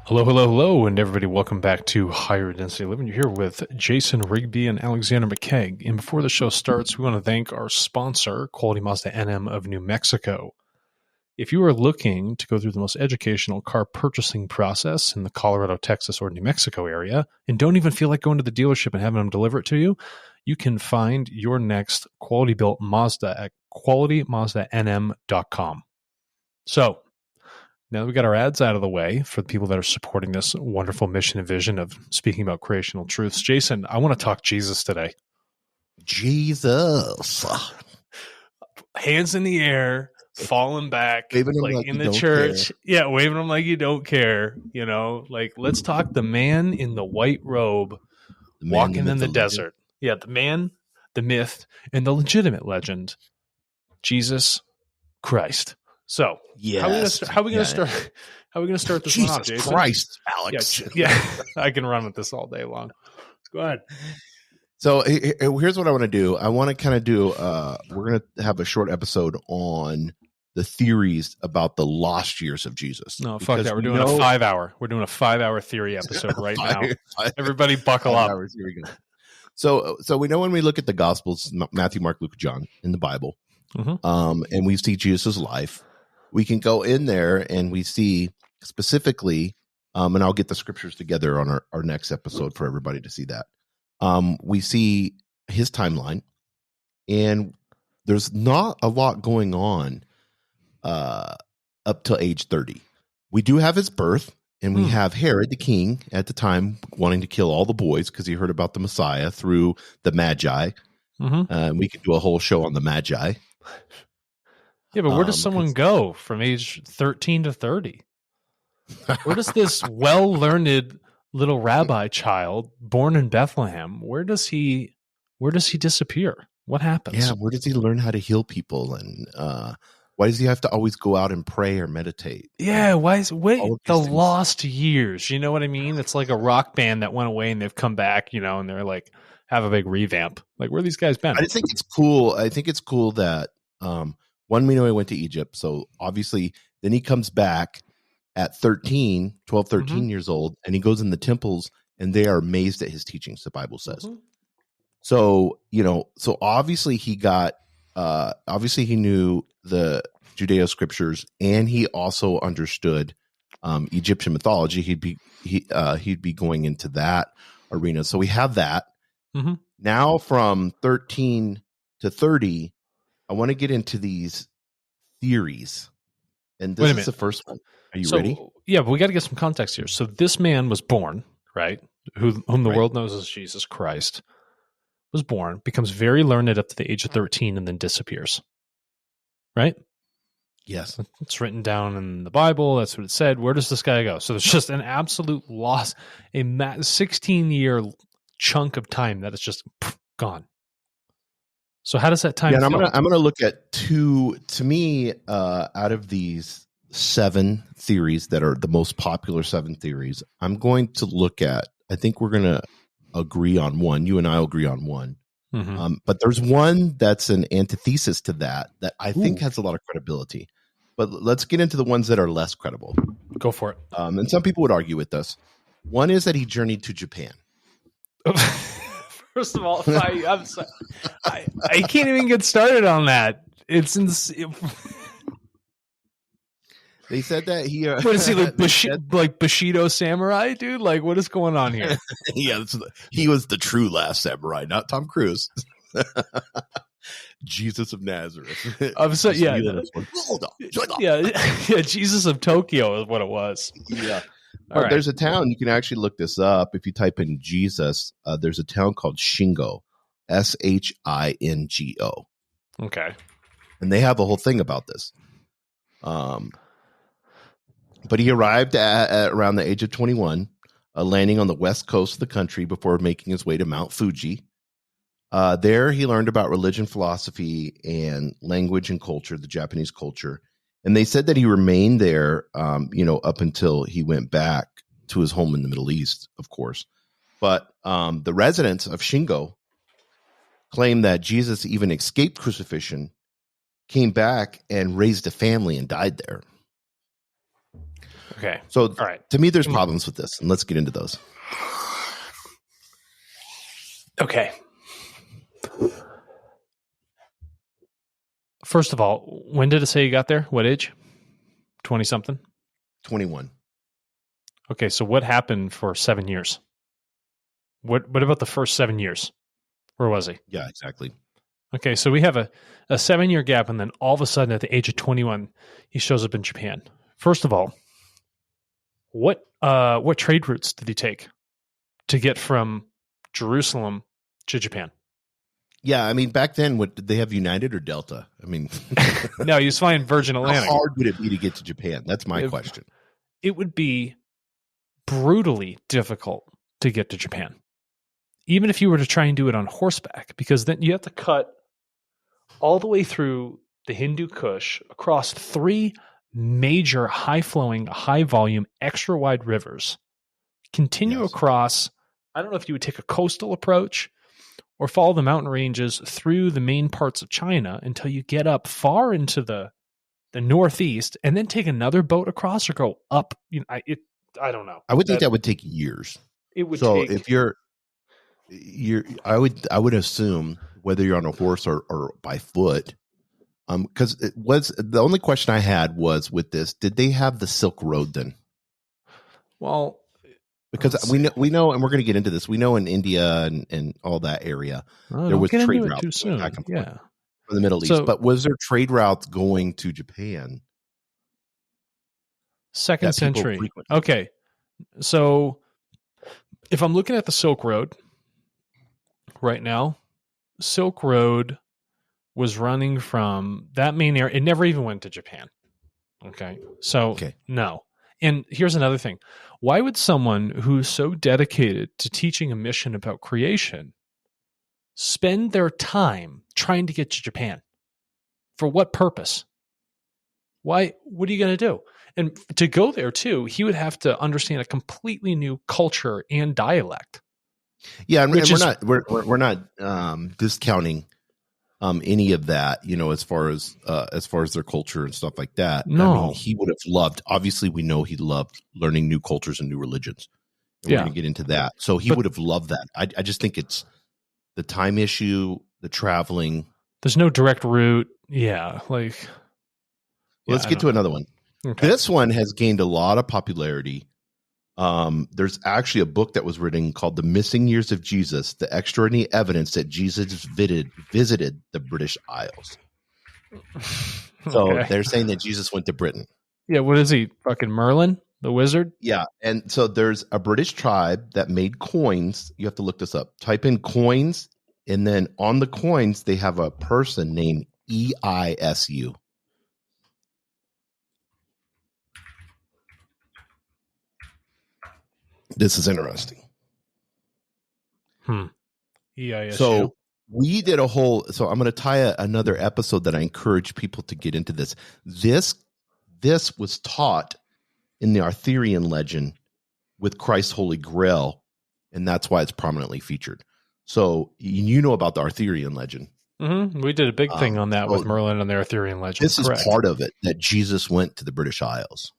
Hello, hello, hello, and everybody, welcome back to Higher Density Living. You're here with Jason Rigby and Alexander McKegg. And before the show starts, we want to thank our sponsor, Quality Mazda NM of New Mexico. If you are looking to go through the most educational car purchasing process in the Colorado, Texas, or New Mexico area, and don't even feel like going to the dealership and having them deliver it to you, you can find your next quality built Mazda at qualitymazdanm.com. So, now that we got our ads out of the way for the people that are supporting this wonderful mission and vision of speaking about creational truths, Jason, I want to talk Jesus today. Jesus. Hands in the air, falling back, like in the church. Care. Yeah, waving them like you don't care. You know, like, let's talk the man in the white robe walking in the desert. Yeah, the man, the myth, and the legitimate legend, Jesus Christ. So, yes. how are we going to start? How are we going to start this one off, Jason? Jesus Christ, Alex. Yeah, I can run with this all day long. Go ahead. So here's what I want to do. I want to kind of do. We're going to have a short episode on the theories about the lost years of Jesus. No, fuck that. We're doing a 5-hour. We're doing a 5-hour theory episode right now. Everybody, buckle up. Hours, here we go. So we know when we look at the Gospels, Matthew, Mark, Luke, John in the Bible, and we see Jesus' life. We can go in there and we see specifically, and I'll get the scriptures together on our next episode for everybody to see that. We see his timeline, and there's not a lot going on up till age 30. We do have his birth, and we have Herod the king at the time wanting to kill all the boys because he heard about the Messiah through the Magi. We could do a whole show on the Magi. Yeah, but where does someone go from age 13 to 30? Where does this well-learned little rabbi child born in Bethlehem, where does he disappear? What happens? Yeah, where does he learn how to heal people? And why does he have to always go out and pray or meditate? Yeah, the lost years. You know what I mean? It's like a rock band that went away and they've come back, and they're like, have a big revamp. Like, where are these guys been? I think it's cool. I think it's cool that one, we know he went to Egypt. So obviously then he comes back at 13 years old, and he goes in the temples and they are amazed at his teachings, the Bible says. So, so obviously he knew the Judeo scriptures, and he also understood Egyptian mythology. He'd be going into that arena. So we have that. Now from 13 to 30, I want to get into these theories. And this is the first one. Are you ready? Yeah, but we got to get some context here. So this man was born, right? Whom the world knows as Jesus Christ, was born, becomes very learned up to the age of 13, and then disappears. Right? Yes. It's written down in the Bible. That's what it said. Where does this guy go? So there's just an absolute loss, a 16-year chunk of time that is just gone. So how does that time? Yeah, and I'm gonna look at two. To me, out of these 7 theories that are the most popular 7 theories, I'm going to look at. I think we're gonna agree on one. You and I will agree on one. But there's one that's an antithesis to that I think has a lot of credibility. But let's get into the ones that are less credible. Go for it. And some people would argue with us. One is that he journeyed to Japan. First of all, I'm sorry. I can't even get started on that. It's insane. They said that he. What is he, like Bushido samurai, dude? Like, what is going on here? Yeah, he was the true last samurai, not Tom Cruise. Jesus of Nazareth. Jesus of Tokyo is what it was. Yeah. Right. There's a town, you can actually look this up. If you type in Jesus, there's a town called Shingo, Shingo. Okay. And they have a whole thing about this. But he arrived at around the age of 21, landing on the west coast of the country before making his way to Mount Fuji. There he learned about religion, philosophy, and language and culture, the Japanese culture. And they said that he remained there, up until he went back to his home in the Middle East, of course. But the residents of Shingo claim that Jesus even escaped crucifixion, came back, and raised a family and died there. Okay. So All right. to me, there's problems with this, and let's get into those. Okay. First of all, when did it say you got there? What age? 20 something? 21. Okay, so what happened for 7 years? What about the first 7 years? Where was he? Yeah, exactly. Okay, so we have a 7-year gap, and then all of a sudden at the age of 21, he shows up in Japan. First of all, what trade routes did he take to get from Jerusalem to Japan? Yeah, I mean, back then, what did they have, United or Delta? I mean, No, he was flying Virgin Atlantic. how hard would it be to get to Japan? That's my question. It would be brutally difficult to get to Japan, even if you were to try and do it on horseback, because then you have to cut all the way through the Hindu Kush across 3 major high-flowing, high-volume, extra-wide rivers, continue across. I don't know if you would take a coastal approach or follow the mountain ranges through the main parts of China until you get up far into the northeast, and then take another boat across or go up. I don't know. I would think that would take years. It would. So take, if you're, I would assume whether you're on a horse or by foot, because it was the only question I had was with this: did they have the Silk Road then? Well, because we know, and we're going to get into this. We know in India and all that area, there was trade routes too soon. back and forth Yeah, from the Middle East. But was there trade routes going to Japan? Second century. Okay, so if I'm looking at the Silk Road right now, Silk Road was running from that main area. It never even went to Japan. Okay, so no. And here's another thing. Why would someone who's so dedicated to teaching a mission about creation spend their time trying to get to Japan? For what purpose? Why? What are you going to do? And to go there too, he would have to understand a completely new culture and dialect. Yeah, and we're not discounting any of that, as far as their culture and stuff like that. No. I mean, he would have loved. Obviously, we know he loved learning new cultures and new religions. And we're going to get into that. So he would have loved that. I just think it's the time issue, the traveling. There's no direct route. Yeah, Let's get to another one. Okay. This one has gained a lot of popularity. There's actually a book that was written called The Missing Years of Jesus, the extraordinary evidence that Jesus visited the British Isles. So they're saying that Jesus went to Britain. Yeah, what is he? Fucking Merlin, the wizard? Yeah, and so there's a British tribe that made coins. You have to look this up. Type in coins, and then on the coins, they have a person named EISU. This is interesting. EISU. So we did a whole. So I'm going to tie another episode that I encourage people to get into this. This was taught in the Arthurian legend with Christ's Holy Grail, and that's why it's prominently featured. So you know about the Arthurian legend. Mm-hmm. We did a big thing on that with Merlin and the Arthurian legend. This is part of it, that Jesus went to the British Isles.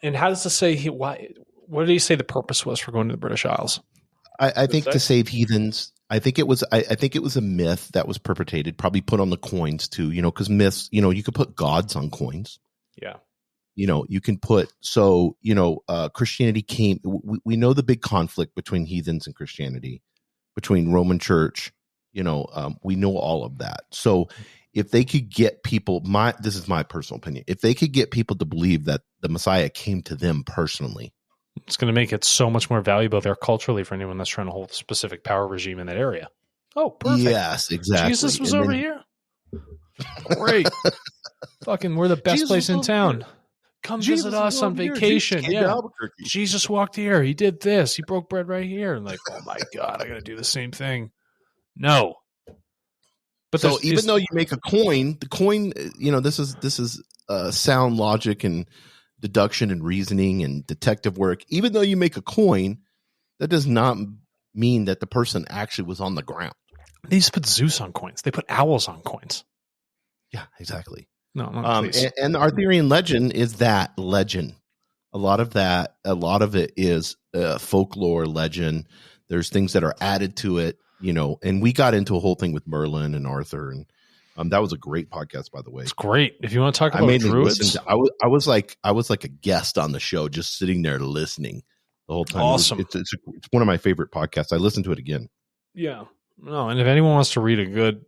And how does it say why? What did he say the purpose was for going to the British Isles? I think to save heathens. I think it was a myth that was perpetrated, probably put on the coins too. Because myths, you could put gods on coins. Yeah. You can put Christianity came. We know the big conflict between heathens and Christianity, between Roman Church. We know all of that. So if they could get people, this is my personal opinion, if they could get people to believe that the Messiah came to them personally, it's going to make it so much more valuable there culturally for anyone that's trying to hold a specific power regime in that area. Oh, perfect. Yes, exactly. Jesus was over here. Great. Fucking, we're the best place in town. Come visit us on vacation. Yeah. Jesus walked here. He did this. He broke bread right here. And oh my God, I got to do the same thing. No. But so even though you make a coin, the coin, this is sound logic and deduction and reasoning and detective work. Even though you make a coin, that does not mean that the person actually was on the ground. They just put Zeus on coins. They put owls on coins. Yeah, exactly. No, please. And the Arthurian legend is that legend. A lot of it is folklore legend. There's things that are added to it, and we got into a whole thing with Merlin and Arthur, and that was a great podcast, by the way. It's great. If you want to talk about druids, I was like a guest on the show, just sitting there listening the whole time. Awesome. It's one of my favorite podcasts. I listened to it again. Yeah. No, and if anyone wants to read a good,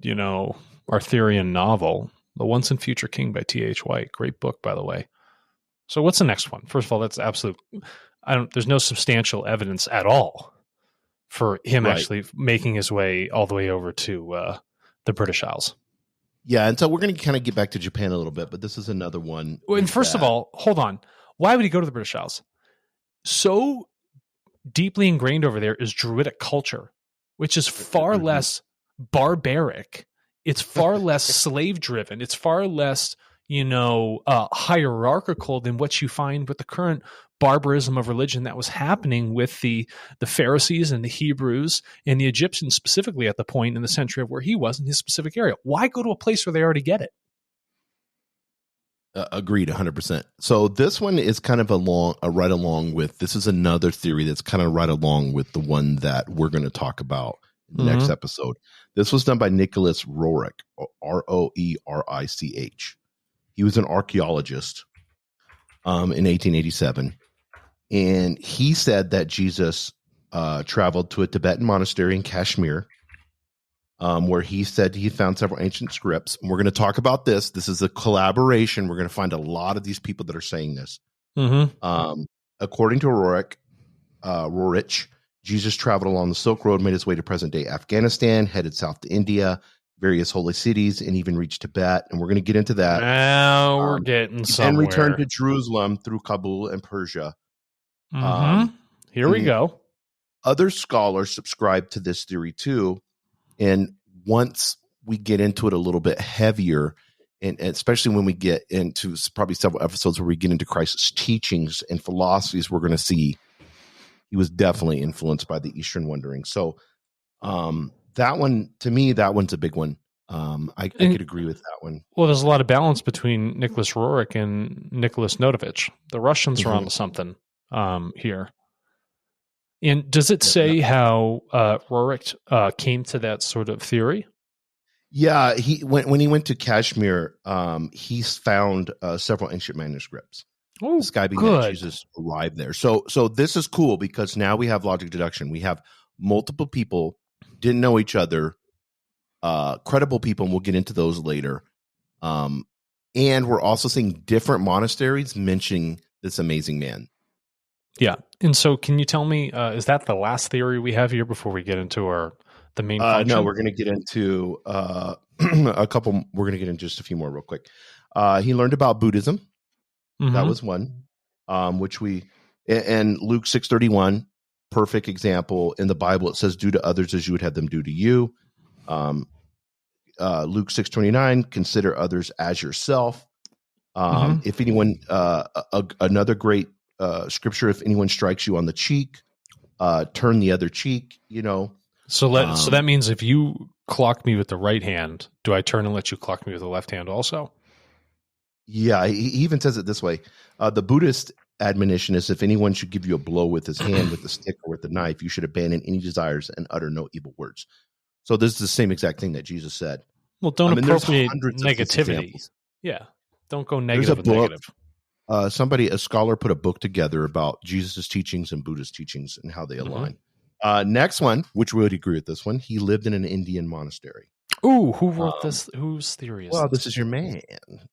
Arthurian novel, The Once and Future King by T.H. White, great book, by the way. So what's the next one? First of all, that's absolute. There's no substantial evidence at all for him actually making his way all the way over to the British Isles. Yeah, and so we're going to kind of get back to Japan a little bit, but this is another one. Well, and first of all, hold on. Why would he go to the British Isles? So deeply ingrained over there is Druidic culture, which is far less barbaric. It's far less slave-driven. It's far less, hierarchical than what you find with the current barbarism of religion that was happening with the Pharisees and the Hebrews and the Egyptians specifically at the point in the century of where he was in his specific area. Why go to a place where they already get it? Agreed, 100%. So this one is kind of right along with, this is another theory that's kind of right along with the one that we're going to talk about in the next episode. This was done by Nicholas Roerich, Roerich. He was an archaeologist in 1887. And he said that Jesus traveled to a Tibetan monastery in Kashmir, where he said he found several ancient scripts. And we're going to talk about this. This is a collaboration. We're going to find a lot of these people that are saying this. According to Roerich, Jesus traveled along the Silk Road, made his way to present-day Afghanistan, headed south to India, various holy cities, and even reached Tibet. And we're going to get into that. Now we're getting somewhere. And returned to Jerusalem through Kabul and Persia. Here we go. Other scholars subscribe to this theory too. And once we get into it a little bit heavier, and especially when we get into probably several episodes where we get into Christ's teachings and philosophies, we're going to see he was definitely influenced by the Eastern wandering. So that one, to me, that one's a big one. I could agree with that one. Well, there's a lot of balance between Nicholas Roerich and Nicholas Notovich. The Russians are onto something here. And does it say how Roerich came to that sort of theory? Yeah, when he went to Kashmir, he found several ancient manuscripts describing that Jesus arrived there. So this is cool because now we have logic deduction. We have multiple people didn't know each other, credible people, and we'll get into those later. And we're also seeing different monasteries mentioning this amazing man. Yeah. And so can you tell me, is that the last theory we have here before we get into the main function? No, we're going to get into a couple. We're going to get into just a few more real quick. He learned about Buddhism. That was one, which and Luke 6:31, perfect example. In the Bible, it says, do to others as you would have them do to you. Luke 6:29, consider others as yourself. If anyone, another great scripture, if anyone strikes you on the cheek, turn the other cheek, So that means if you clock me with the right hand, do I turn and let you clock me with the left hand also? Yeah, he even says it this way. The Buddhist admonition is if anyone should give you a blow with his hand, with a stick, or with a knife, you should abandon any desires and utter no evil words. So this is the same exact thing that Jesus said. Well, don't appropriate negativity. Yeah, don't go negative with negative. A scholar put a book together about Jesus' teachings and Buddhist teachings and how they align. Next one, which we would agree with this one, he lived in an Indian monastery. Ooh, who wrote this? Whose theory is Well, this? This is your man.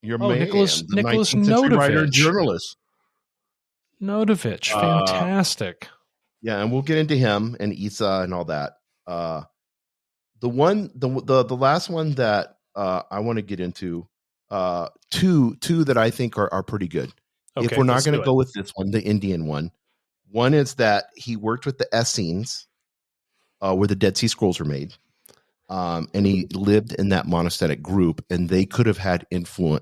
Your man. Nicholas Notovich. Writer and journalist. Notovich, fantastic. Yeah, and we'll get into him and Isa and all that. The last one that I want to get into, two that I think are pretty good. Okay, if we're not going to go with this one, the Indian one is that he worked with the Essenes, where the Dead Sea Scrolls were made, and he lived in that monastic group, and they could have had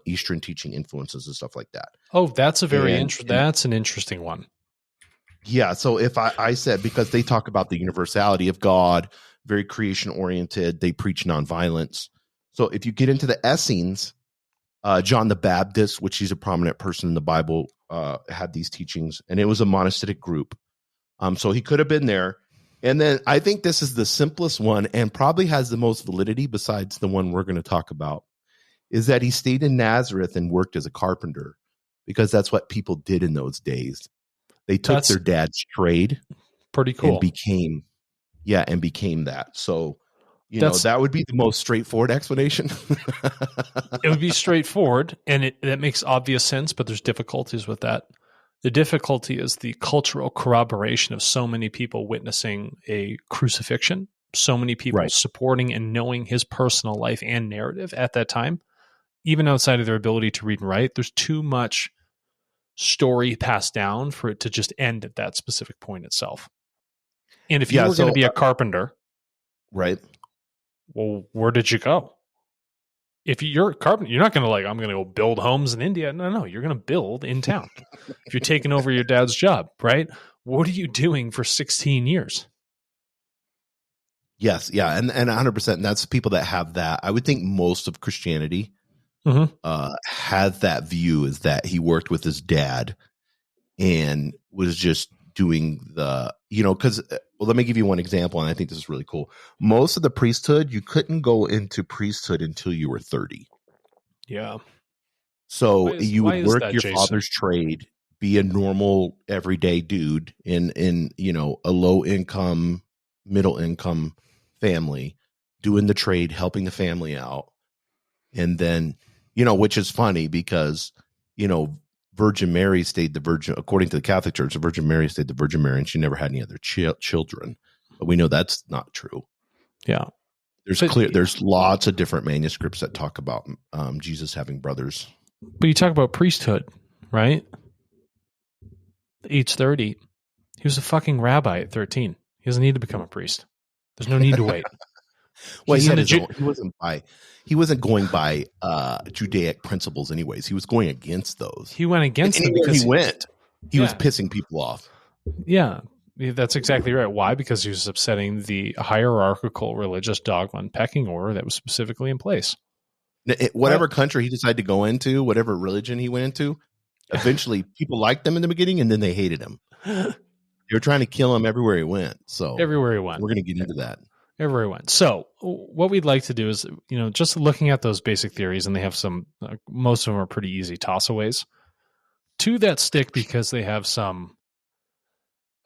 Eastern teaching influences and stuff like that. Oh, that's that's an interesting one. Yeah, so if I said, because they talk about the universality of God, very creation oriented, they preach nonviolence. So if you get into the Essenes, John the Baptist, which he's a prominent person in the Bible, had these teachings, and it was a monastic group. So he could have been there. And then I think this is the simplest one and probably has the most validity besides the one we're going to talk about, is that he stayed in Nazareth and worked as a carpenter, because that's what people did in those days. They took their dad's trade. Pretty cool. And became that. So, that would be the most straightforward explanation. It would be straightforward, and that makes obvious sense, but there's difficulties with that. The difficulty is the cultural corroboration of so many people witnessing a crucifixion, so many people supporting and knowing his personal life and narrative at that time. Even outside of their ability to read and write, there's too much story passed down for it to just end at that specific point itself. And if you were going to be a carpenter, right? Well, where did you go? If you're a carpenter, you're not going to I'm going to go build homes in India. No, you're going to build in town. If you're taking over your dad's job, right? What are you doing for 16 years? Yes, yeah, and 100%. And that's people that have that. I would think most of Christianity has that view, is that he worked with his dad and was just doing the, because, let me give you one example, and I think this is really cool. Most of the priesthood, you couldn't go into priesthood until you were 30. Yeah. So you would work your father's trade, be a normal everyday dude in a low income, middle income family, doing the trade, helping the family out. And then, which is funny because, Virgin Mary stayed the Virgin, according to the Catholic Church, the Virgin Mary stayed the Virgin Mary, and she never had any other children. But we know that's not true. Yeah. There's lots of different manuscripts that talk about Jesus having brothers. But you talk about priesthood, right? Age 30. He was a fucking rabbi at 13. He doesn't need to become a priest. There's no need to wait. Well, he wasn't going by Judaic principles anyways. He was going against those. He went against them because he was pissing people off. Yeah, that's exactly right. Why? Because he was upsetting the hierarchical religious dogma and pecking order that was specifically in place. Whatever country he decided to go into, whatever religion he went into, eventually people liked them in the beginning, and then they hated him. They were trying to kill him everywhere he went. So everywhere he went, we're going to get into that. Everywhere he went. So what we'd like to do is, just looking at those basic theories, and they have some, most of them are pretty easy tossaways to that stick, because they have some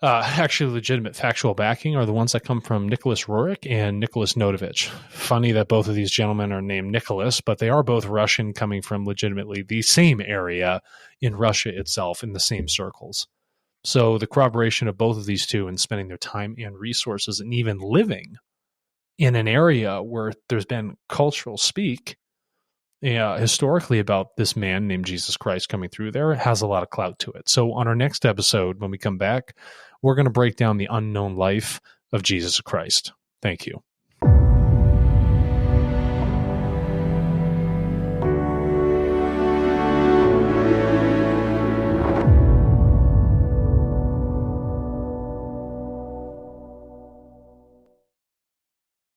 actually legitimate factual backing, are the ones that come from Nicholas Roerich and Nicholas Notovich. Funny that both of these gentlemen are named Nicholas, but they are both Russian, coming from legitimately the same area in Russia itself, in the same circles. So the corroboration of both of these two, and spending their time and resources and even living in an area where there's been cultural speak historically about this man named Jesus Christ coming through there, has a lot of clout to it. So on our next episode, when we come back, we're going to break down the unknown life of Jesus Christ. Thank you.